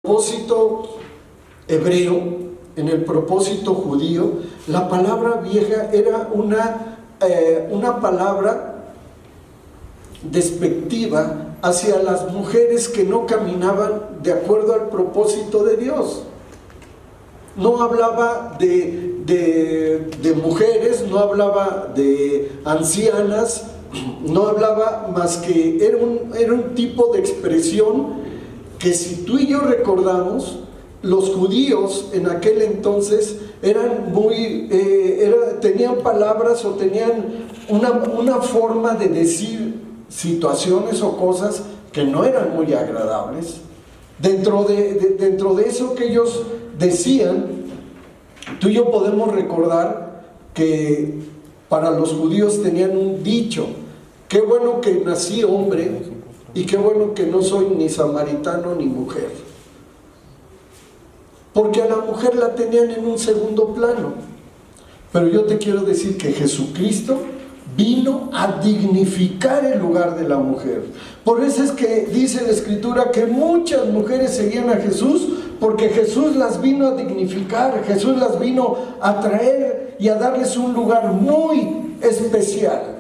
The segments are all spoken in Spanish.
propósito hebreo, en el propósito judío, la palabra vieja era una palabra despectiva hacia las mujeres que no caminaban de acuerdo al propósito de Dios. No hablaba de mujeres, no hablaba de ancianas, no hablaba más que era un tipo de expresión que, si tú y yo recordamos, los judíos en aquel entonces eran tenían palabras o tenían una forma de decir situaciones o cosas que no eran muy agradables. Dentro de eso que ellos decían, tú y yo podemos recordar que para los judíos tenían un dicho: qué bueno que nací hombre y qué bueno que no soy ni samaritano ni mujer. Porque a la mujer la tenían en un segundo plano. Pero yo te quiero decir que Jesucristo vino a dignificar el lugar de la mujer. Por eso es que dice la Escritura que muchas mujeres seguían a Jesús, porque Jesús las vino a dignificar, Jesús las vino a traer y a darles un lugar muy especial.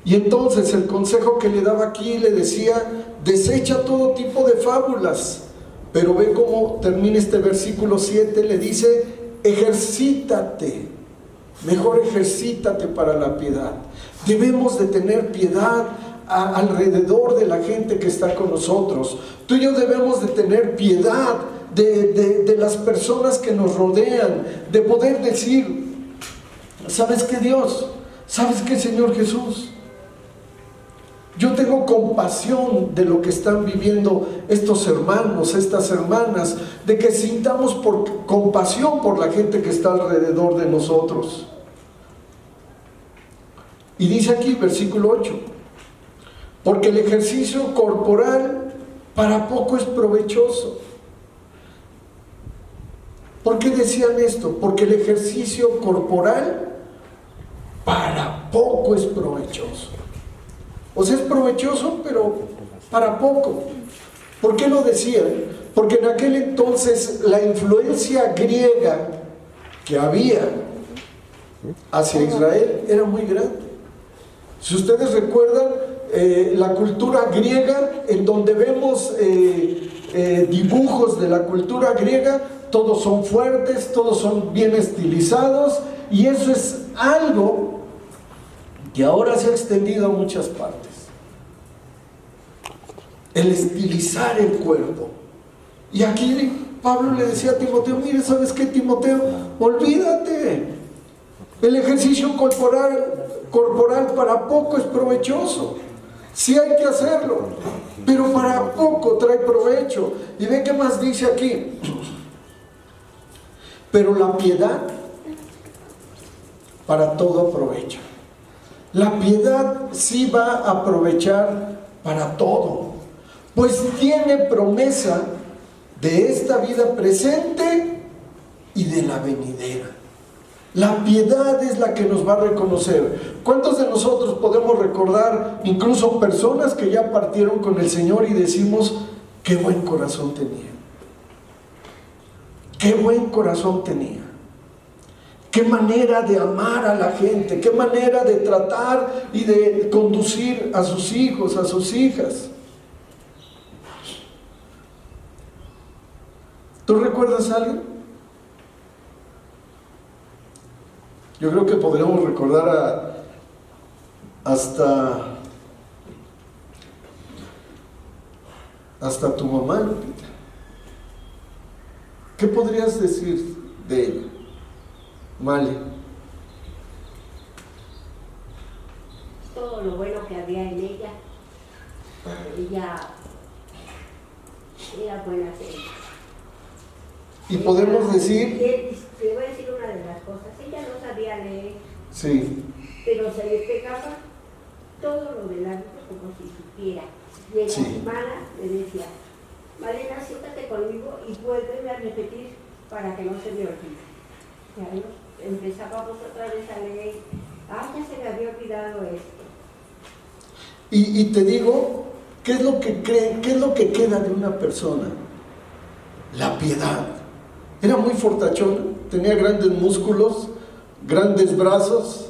Y entonces el consejo que le daba aquí, le decía: desecha todo tipo de fábulas. Pero ve cómo termina este versículo 7, le dice: ejercítate, mejor ejercítate para la piedad. Debemos de tener piedad alrededor de la gente que está con nosotros. Tú y yo debemos de tener piedad de las personas que nos rodean, de poder decir: ¿sabes qué, Dios? ¿Sabes qué, Señor Jesús? Yo tengo compasión de lo que están viviendo estos hermanos, estas hermanas, de que sintamos compasión por la gente que está alrededor de nosotros. Y dice aquí, versículo 8, porque el ejercicio corporal para poco es provechoso. ¿Por qué decían esto? Porque el ejercicio corporal para poco es provechoso. O sea, es provechoso, pero para poco. ¿Por qué lo decían? Porque en aquel entonces la influencia griega que había hacia Israel era muy grande. Si ustedes recuerdan, la cultura griega, en donde vemos dibujos de la cultura griega, todos son fuertes, todos son bien estilizados, y eso es algo que ahora se ha extendido a muchas partes. El estilizar el cuerpo. Y aquí Pablo le decía a Timoteo: mire, ¿sabes qué, Timoteo? Olvídate. El ejercicio corporal para poco es provechoso. Sí hay que hacerlo, pero para poco trae provecho. Y ve qué más dice aquí: pero la piedad para todo aprovecha. La piedad sí va a aprovechar para todo, pues tiene promesa de esta vida presente y de la venidera. La piedad es la que nos va a reconocer. ¿Cuántos de nosotros podemos recordar incluso personas que ya partieron con el Señor y decimos: qué buen corazón tenía? Qué buen corazón tenía. Qué manera de amar a la gente, qué manera de tratar y de conducir a sus hijos, a sus hijas. ¿Tú recuerdas algo? Yo creo que podríamos recordar hasta tu mamá, Lupita. ¿Qué podrías decir de ella, Male? Todo lo bueno que había en ella. Ella era buena gente. Y podemos decir... Te voy a decir una de las cosas: ella no sabía leer, Sí. pero se le pegaba todo lo del hábito como si supiera. Y en la semana le decía: Marina, siéntate conmigo y vuélveme a repetir para que no se me olvide. Ya empezábamos otra vez a leer: ya se me había olvidado esto. Y te digo ¿Qué es lo que creen? ¿Qué es lo que queda de una persona? La piedad. Era muy fortachona, tenía grandes músculos, grandes brazos,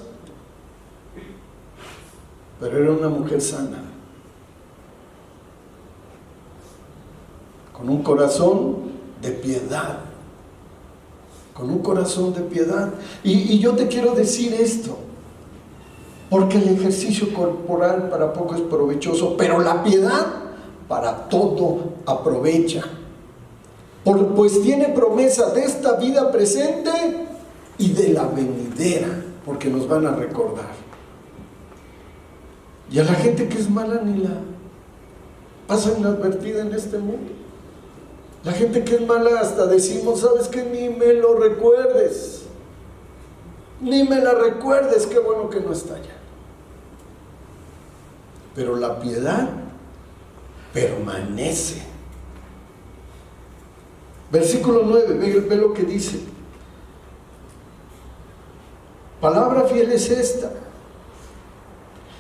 pero era una mujer sana, con un corazón de piedad, con un corazón de piedad. Y yo te quiero decir esto, porque el ejercicio corporal para poco es provechoso, pero la piedad para todo aprovecha. Pues tiene promesa de esta vida presente y de la venidera, porque nos van a recordar. Y a la gente que es mala ni la pasa inadvertida en este mundo. La gente que es mala hasta decimos, ¿sabes qué? Ni me lo recuerdes. Ni me la recuerdes, qué bueno que no está allá. Pero la piedad permanece. Versículo 9, ve lo que dice. Palabra fiel es esta,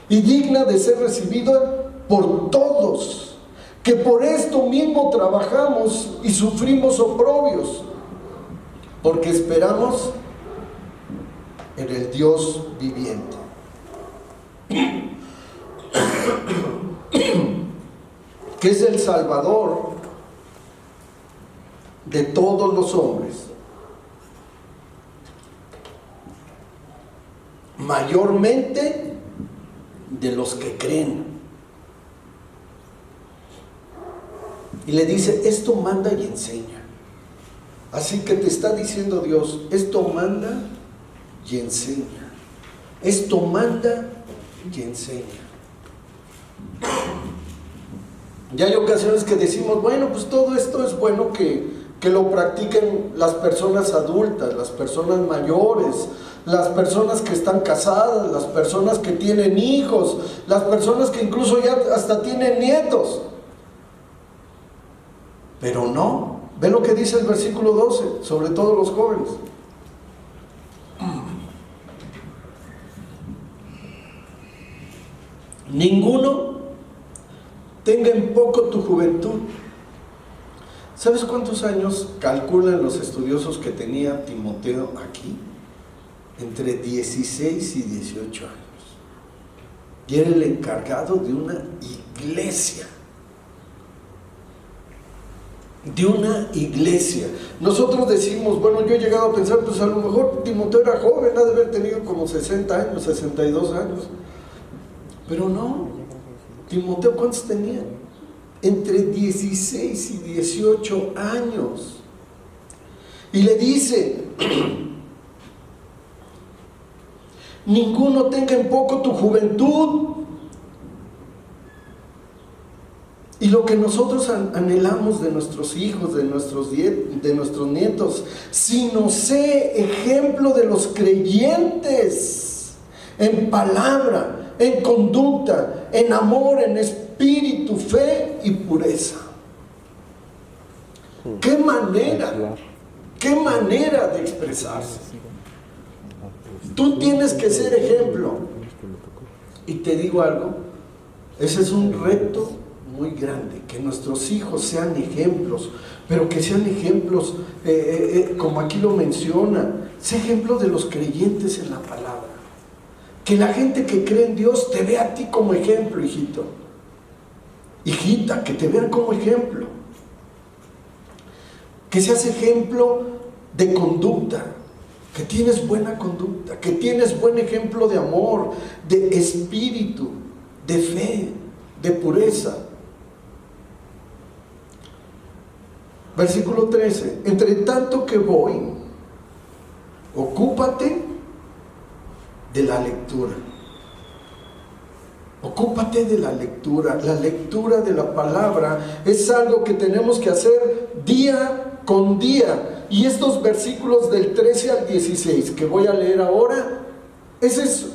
y digna de ser recibida por todos, que por esto mismo trabajamos y sufrimos oprobios, porque esperamos en el Dios viviente, que es el Salvador de todos los hombres, mayormente de los que creen. Y le dice, esto manda y enseña. Así que te está diciendo Dios, esto manda y enseña. Esto manda y enseña. Ya hay ocasiones que decimos, bueno, pues todo esto es bueno que lo practiquen las personas adultas, las personas mayores, las personas que están casadas, las personas que tienen hijos, las personas que incluso ya hasta tienen nietos. Pero no, ve lo que dice el versículo 12, sobre todo los jóvenes. Ninguno tenga en poco tu juventud. ¿Sabes cuántos años calculan los estudiosos que tenía Timoteo aquí? Entre 16 y 18 años. Y era el encargado de una iglesia. De una iglesia. Nosotros decimos, bueno, yo he llegado a pensar, pues a lo mejor Timoteo era joven, ha de haber tenido como 60 años, 62 años. Pero no. Timoteo, ¿cuántos tenía? Entre 16 y 18 años. Y le dice, ninguno tenga en poco tu juventud. Y lo que nosotros anhelamos de nuestros hijos, de nuestros nietos, sino sé ejemplo de los creyentes en palabra, en conducta, en amor, en espíritu, fe y pureza. ¡Qué manera! ¡Qué manera de expresarse! Tú tienes que ser ejemplo. Y te digo algo, ese es un reto muy grande, que nuestros hijos sean ejemplos, pero que sean ejemplos, como aquí lo menciona, sé ejemplo de los creyentes en la palabra. Que la gente que cree en Dios te vea a ti como ejemplo, hijito. Hijita, que te vean como ejemplo. Que seas ejemplo de conducta, que tienes buena conducta, que tienes buen ejemplo de amor, de espíritu, de fe, de pureza. Versículo 13, entre tanto que voy, ocúpate de la lectura. Ocúpate de la lectura. La lectura de la palabra es algo que tenemos que hacer día con día. Y estos versículos del 13 al 16 que voy a leer ahora, ese es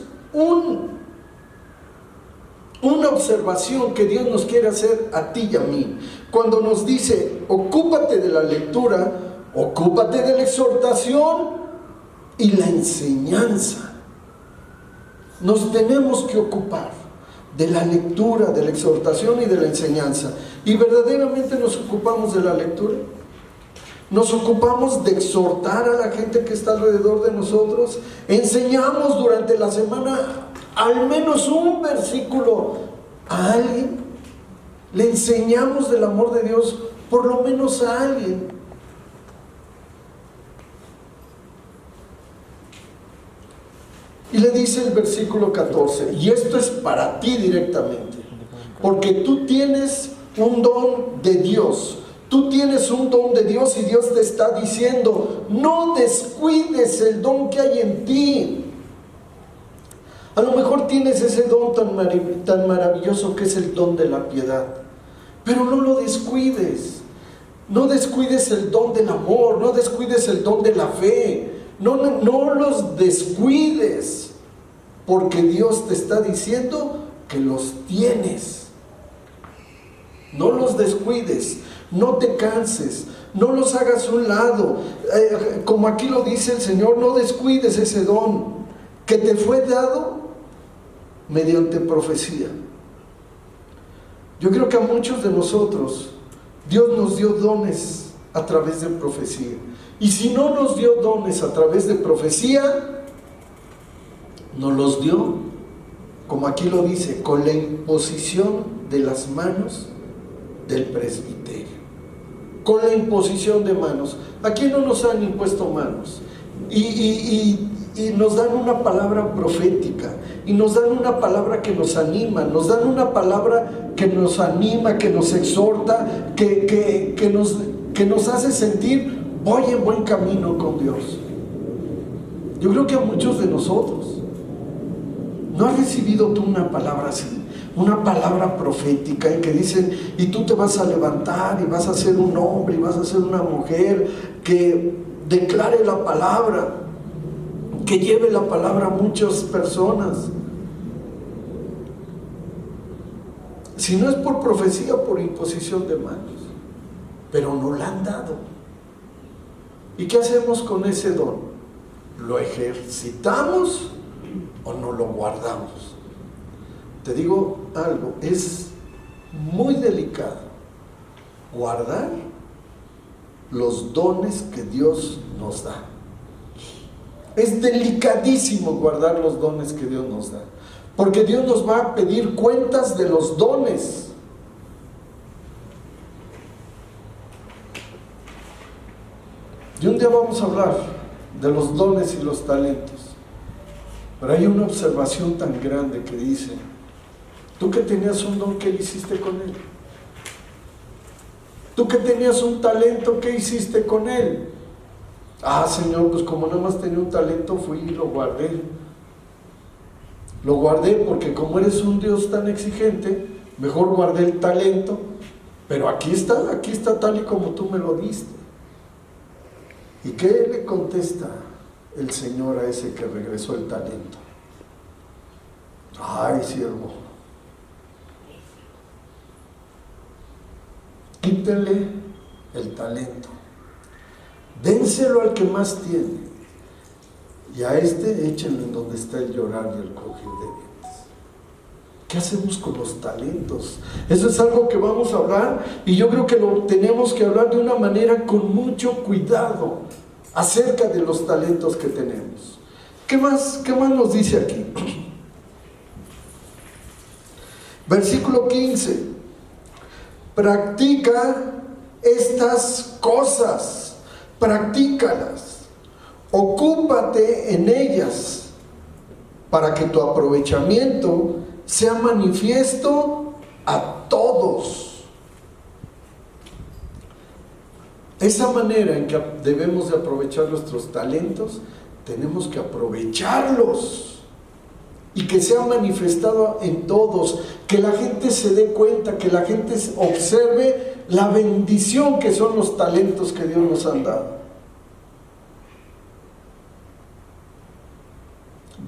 una observación que Dios nos quiere hacer a ti y a mí. Cuando nos dice, ocúpate de la lectura, ocúpate de la exhortación y la enseñanza. Nos tenemos que ocupar. de la lectura, de la exhortación y de la enseñanza. ¿Y verdaderamente nos ocupamos de la lectura? ¿Nos ocupamos de exhortar a la gente que está alrededor de nosotros? ¿Enseñamos durante la semana al menos un versículo a alguien? ¿Le enseñamos del amor de Dios por lo menos a alguien? Y le dice el versículo 14, y esto es para ti directamente, porque tú tienes un don de Dios. Tú tienes un don de Dios y Dios te está diciendo, no descuides el don que hay en ti. A lo mejor tienes ese don tan maravilloso que es el don de la piedad, pero no lo descuides. No descuides el don del amor, no descuides el don de la fe. No los descuides, porque Dios te está diciendo que los tienes. No los descuides, no te canses, no los hagas a un lado. Como aquí lo dice el Señor, no descuides ese don que te fue dado mediante profecía. Yo creo que a muchos de nosotros Dios nos dio dones a través de profecía. Y si no nos dio dones a través de profecía, nos los dio, como aquí lo dice, con la imposición de las manos del presbiterio. Con la imposición de manos. Aquí no nos han impuesto manos. Y nos dan una palabra profética. Y nos dan una palabra que nos anima. Nos dan una palabra que nos anima, que nos exhorta, que nos hace sentir, voy en buen camino con Dios. Yo creo que a muchos de nosotros no has recibido tú una palabra así, una palabra profética en que dicen, y tú te vas a levantar y vas a ser un hombre y vas a ser una mujer que declare la palabra, que lleve la palabra a muchas personas. Si no es por profecía, por imposición de manos, pero no la han dado. ¿Y qué hacemos con ese don? ¿Lo ejercitamos o no lo guardamos? Te digo algo, es muy delicado guardar los dones que Dios nos da. Es delicadísimo guardar los dones que Dios nos da, porque Dios nos va a pedir cuentas de los dones. Y un día vamos a hablar de los dones y los talentos. Pero hay una observación tan grande que dice, tú que tenías un don, ¿qué hiciste con él? Tú que tenías un talento, ¿qué hiciste con él? Ah, Señor, pues como nada más tenía un talento, fui y lo guardé. Lo guardé porque como eres un Dios tan exigente, mejor guardé el talento, pero aquí está tal y como tú me lo diste. ¿Y qué le contesta el Señor a ese que regresó el talento? Ay, siervo, quítenle el talento, dénselo al que más tiene, y a este échenlo en donde está el llorar y el crujir de dientes. ¿Qué hacemos con los talentos? Eso es algo que vamos a hablar, y yo creo que lo tenemos que hablar de una manera con mucho cuidado acerca de los talentos que tenemos. ¿Qué más nos dice aquí? Versículo 15. Practica estas cosas, practícalas, ocúpate en ellas, para que tu aprovechamiento sea manifiesto a todos. Esa manera en que debemos de aprovechar nuestros talentos, tenemos que aprovecharlos y que sea manifestado en todos, que la gente se dé cuenta, que la gente observe la bendición que son los talentos que Dios nos ha dado.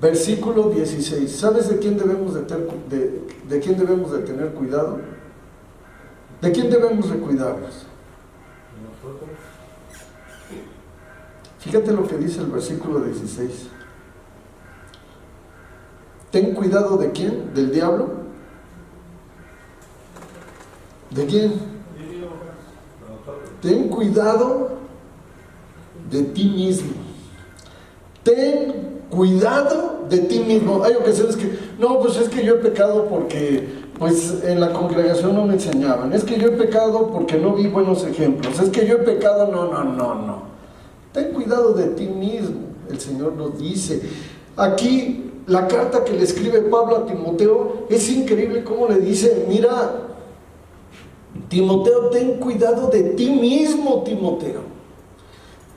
Versículo 16. ¿Sabes de quién debemos de tener cuidado? ¿De quién debemos de cuidarnos? Fíjate lo que dice el versículo 16. ¿Ten cuidado de quién? ¿Del diablo? ¿De quién? Ten cuidado de ti mismo. Ten cuidado de ti mismo. Hay ocasiones que, no, pues es que yo he pecado porque pues en la congregación no me enseñaban. Es que yo he pecado porque no vi buenos ejemplos. Es que yo he pecado, no. Ten cuidado de ti mismo, el Señor nos dice. Aquí, la carta que le escribe Pablo a Timoteo, es increíble cómo le dice, mira, Timoteo, ten cuidado de ti mismo, Timoteo.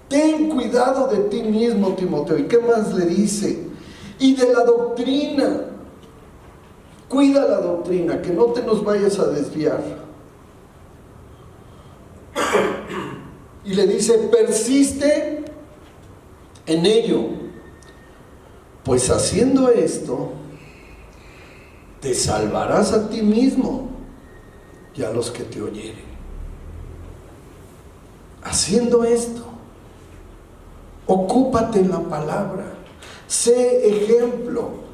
Ten cuidado de ti mismo, Timoteo. ¿Y qué más le dice? Y de la doctrina. Cuida la doctrina, que no te nos vayas a desviar. Y le dice, persiste en ello, pues haciendo esto, te salvarás a ti mismo y a los que te oyeren. Haciendo esto, ocúpate en la palabra, sé ejemplo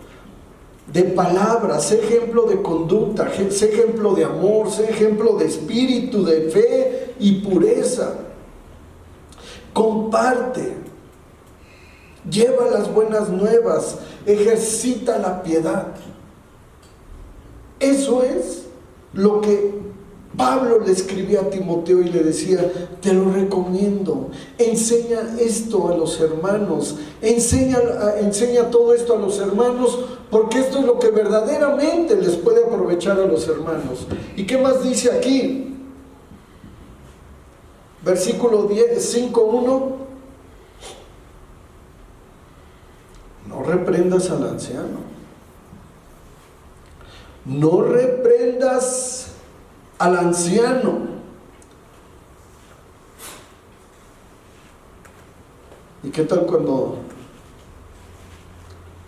de palabra, sé ejemplo de conducta, sé ejemplo de amor, sé ejemplo de espíritu, de fe y pureza. Comparte, lleva las buenas nuevas, ejercita la piedad. Eso es lo que Pablo le escribía a Timoteo y le decía, te lo recomiendo, enseña esto a los hermanos, enseña todo esto a los hermanos, porque esto es lo que verdaderamente les puede aprovechar a los hermanos. ¿Y qué más dice aquí? Versículo 5:1. No reprendas al anciano. No reprendas al anciano. ¿Y qué tal cuando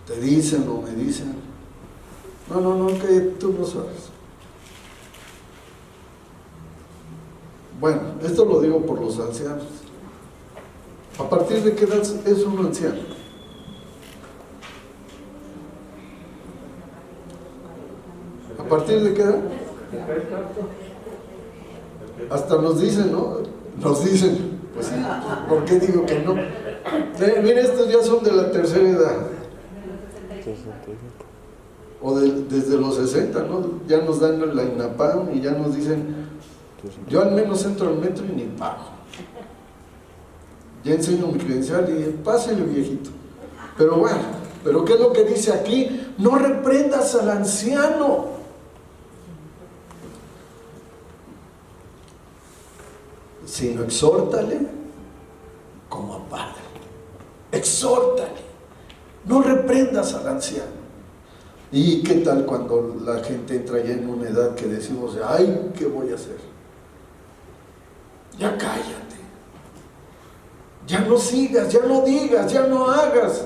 te dicen o me dicen, no, que tú no sabes? Bueno, esto lo digo por los ancianos. ¿A partir de qué edad es un anciano? ¿A partir de qué edad? Hasta nos dicen, ¿no? Nos dicen, pues sí, ¿por qué digo que no? Mira, estos ya son de la tercera edad. O desde los 60, ¿no? Ya nos dan la INAPAM y ya nos dicen, yo al menos entro al metro y ni pago. Ya enseño mi credencial y pásele, viejito. Pero bueno, ¿pero qué es lo que dice aquí? No reprendas al anciano. Sino exhórtale como a padre. Exhórtale. No reprendas al anciano. ¿Y qué tal cuando la gente entra ya en una edad que decimos, ay, ¿qué voy a hacer? Ya cállate. Ya no sigas, ya no digas, ya no hagas.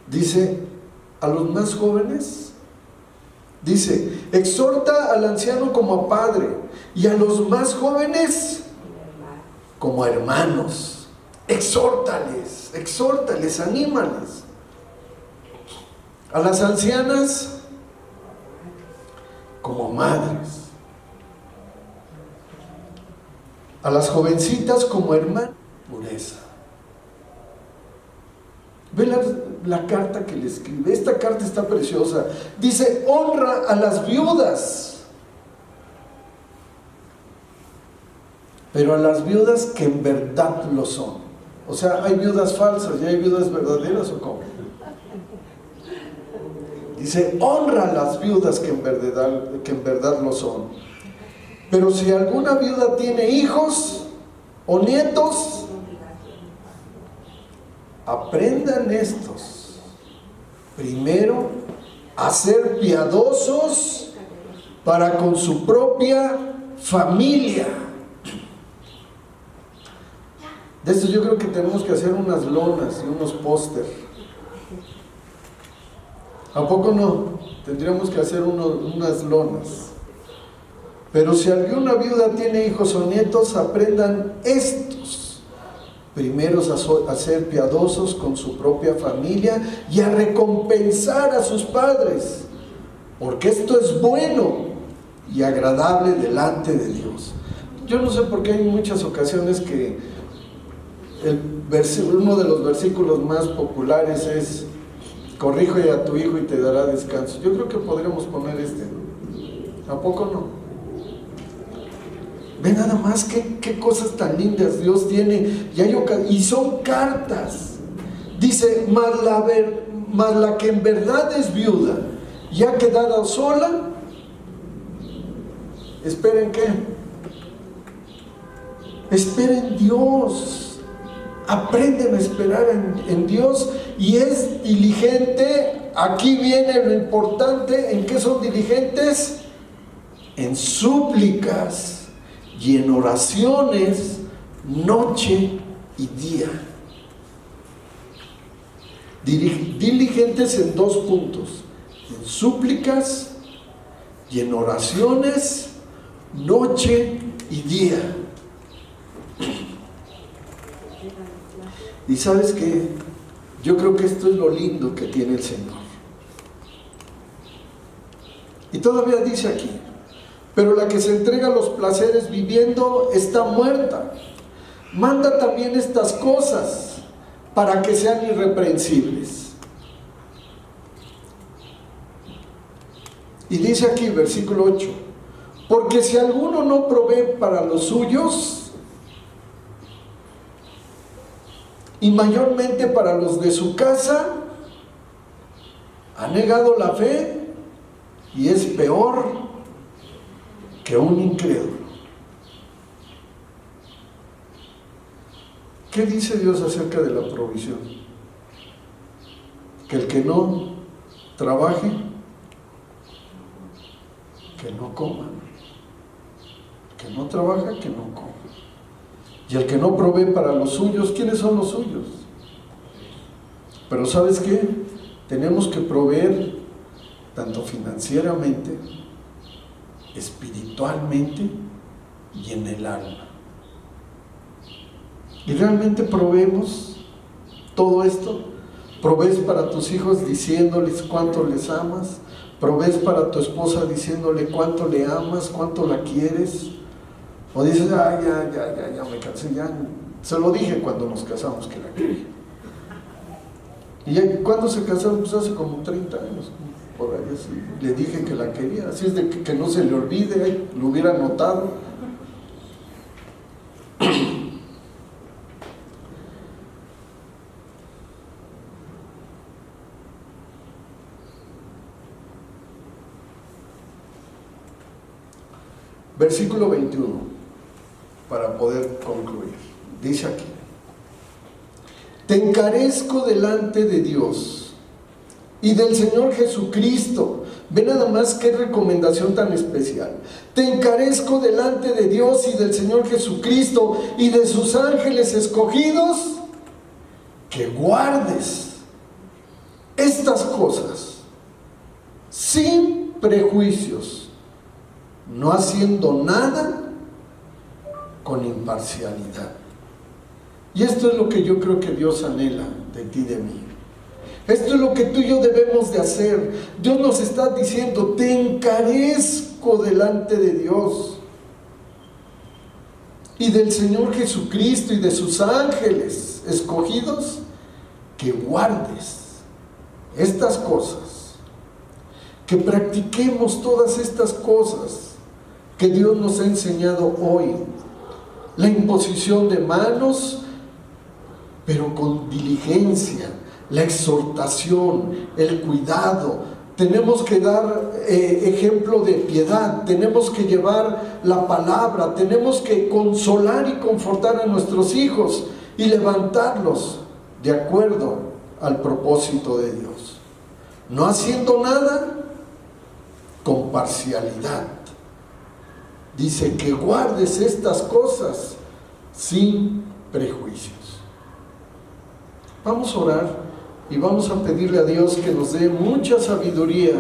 Dice, a los más jóvenes, dice, exhorta al anciano como a padre y a los más jóvenes como a hermanos. Exhórtales, anímales. A las ancianas como madres. A las jovencitas como hermanas. Pureza. Ve la carta que le escribe. Esta carta está preciosa. Dice, honra a las viudas. Pero a las viudas que en verdad lo son. O sea, ¿hay viudas falsas y hay viudas verdaderas o cómo? Dice, honra a las viudas que en verdad lo son. Pero si alguna viuda tiene hijos o nietos, aprendan estos. Primero, a ser piadosos para con su propia familia. De esto yo creo que tenemos que hacer unas lonas y unos póster. ¿A poco no? Tendríamos que hacer unas lonas. Pero si alguna viuda tiene hijos o nietos, aprendan estos. primeros a ser piadosos con su propia familia y a recompensar a sus padres, porque esto es bueno y agradable delante de Dios. Yo no sé por qué hay muchas ocasiones que uno de los versículos más populares es: corrige a tu hijo y te dará descanso. Yo creo que podríamos poner este, ¿no? ¿A poco no? Ve nada más qué cosas tan lindas Dios tiene, y son cartas. Dice: mas la que en verdad es viuda y ha quedado sola, ¿esperen qué? Esperen Dios. Aprenden a esperar en Dios y es diligente. Aquí viene lo importante. ¿En qué son diligentes? En súplicas y en oraciones, noche y día. Diligentes en 2 puntos: en súplicas y en oraciones, noche y día. Y ¿sabes qué? Yo creo que esto es lo lindo que tiene el Señor. Y todavía dice aquí: pero la que se entrega a los placeres viviendo está muerta. Manda también estas cosas para que sean irreprensibles. Y dice aquí, versículo 8: porque si alguno no provee para los suyos, y mayormente para los de su casa, ha negado la fe y es peor que un incrédulo. ¿Qué dice Dios acerca de la provisión? Que el que no trabaje, que no coma. Que no trabaja, que no coma. Y el que no provee para los suyos, ¿quiénes son los suyos? Pero ¿sabes qué? Tenemos que proveer tanto financieramente, espiritualmente y en el alma. ¿Y realmente proveemos todo esto? ¿Provees para tus hijos diciéndoles cuánto les amas? ¿Provees para tu esposa diciéndole cuánto le amas, cuánto la quieres? O dices: ya me cansé, ya se lo dije cuando nos casamos que la quería. Y ya, ¿cuándo se casaron? Pues hace como 30 años, por ahí así. Le dije que la quería, así es de que no se le olvide, lo hubiera notado. Versículo 21. Para poder concluir, dice aquí: te encarezco delante de Dios y del Señor Jesucristo. Ve nada más qué recomendación tan especial. Te encarezco delante de Dios y del Señor Jesucristo y de sus ángeles escogidos, que guardes estas cosas sin prejuicios, no haciendo nada con imparcialidad. Y esto es lo que yo creo que Dios anhela de ti y de mí. Esto es lo que tú y yo debemos de hacer. Dios nos está diciendo: te encarezco delante de Dios y del Señor Jesucristo y de sus ángeles escogidos, que guardes estas cosas, que practiquemos todas estas cosas que Dios nos ha enseñado hoy. La imposición de manos, pero con diligencia, la exhortación, el cuidado. Tenemos que dar ejemplo de piedad, tenemos que llevar la palabra, tenemos que consolar y confortar a nuestros hijos y levantarlos de acuerdo al propósito de Dios. No haciendo nada con parcialidad. Dice que guardes estas cosas sin prejuicios. Vamos a orar y vamos a pedirle a Dios que nos dé mucha sabiduría,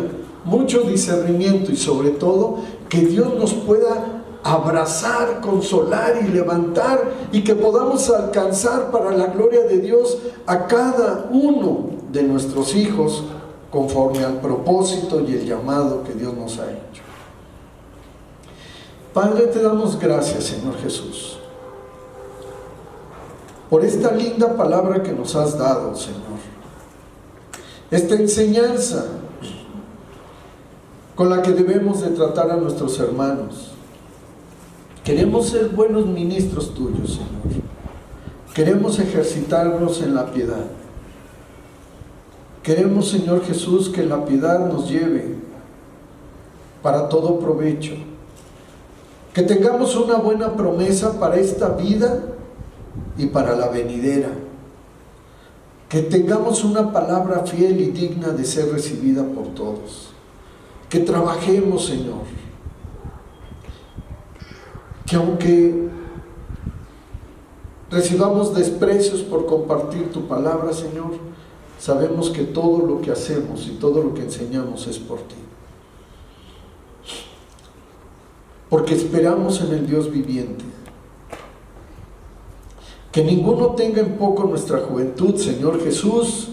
mucho discernimiento y sobre todo que Dios nos pueda abrazar, consolar y levantar, y que podamos alcanzar para la gloria de Dios a cada uno de nuestros hijos conforme al propósito y el llamado que Dios nos ha hecho. Padre, te damos gracias, Señor Jesús, por esta linda palabra que nos has dado, Señor. Esta enseñanza con la que debemos de tratar a nuestros hermanos. Queremos ser buenos ministros tuyos, Señor. Queremos ejercitarnos en la piedad. Queremos, Señor Jesús, que la piedad nos lleve para todo provecho. Que tengamos una buena promesa para esta vida y para la venidera. Que tengamos una palabra fiel y digna de ser recibida por todos. Que trabajemos, Señor. Que aunque recibamos desprecios por compartir tu palabra, Señor, sabemos que todo lo que hacemos y todo lo que enseñamos es por ti. Porque esperamos en el Dios viviente. Que ninguno tenga en poco nuestra juventud, Señor Jesús.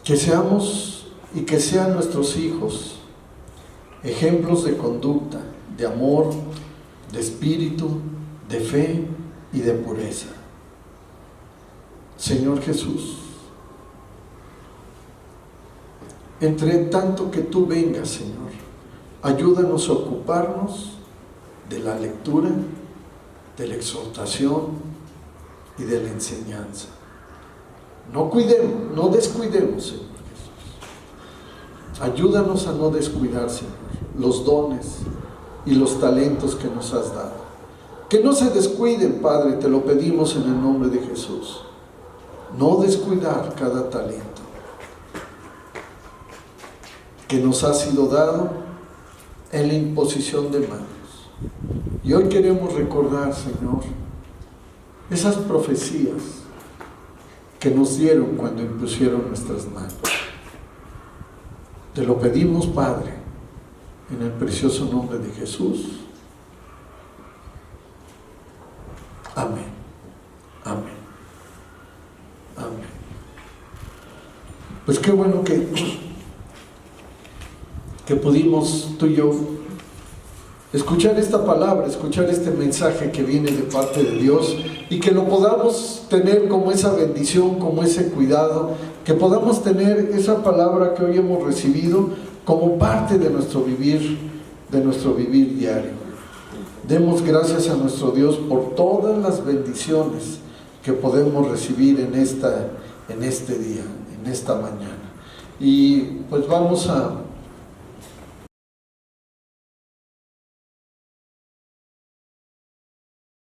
Que seamos y que sean nuestros hijos ejemplos de conducta, de amor, de espíritu, de fe y de pureza. Señor Jesús, entre tanto que tú vengas, Señor, ayúdanos a ocuparnos de la lectura, de la exhortación y de la enseñanza. No descuidemos, Señor Jesús. Ayúdanos a no descuidar, Señor, los dones y los talentos que nos has dado. Que no se descuiden, Padre, te lo pedimos en el nombre de Jesús. No descuidar cada talento que nos ha sido dado en la imposición de manos. Y hoy queremos recordar, Señor, esas profecías que nos dieron cuando impusieron nuestras manos. Te lo pedimos, Padre, en el precioso nombre de Jesús. Amén. Amén. Amén. Pues qué bueno que pudimos tú y yo escuchar esta palabra, escuchar este mensaje que viene de parte de Dios, y que lo podamos tener como esa bendición, como ese cuidado, que podamos tener esa palabra que hoy hemos recibido como parte de nuestro vivir diario. Demos gracias a nuestro Dios por todas las bendiciones que podemos recibir en este día, en esta mañana. Y pues vamos a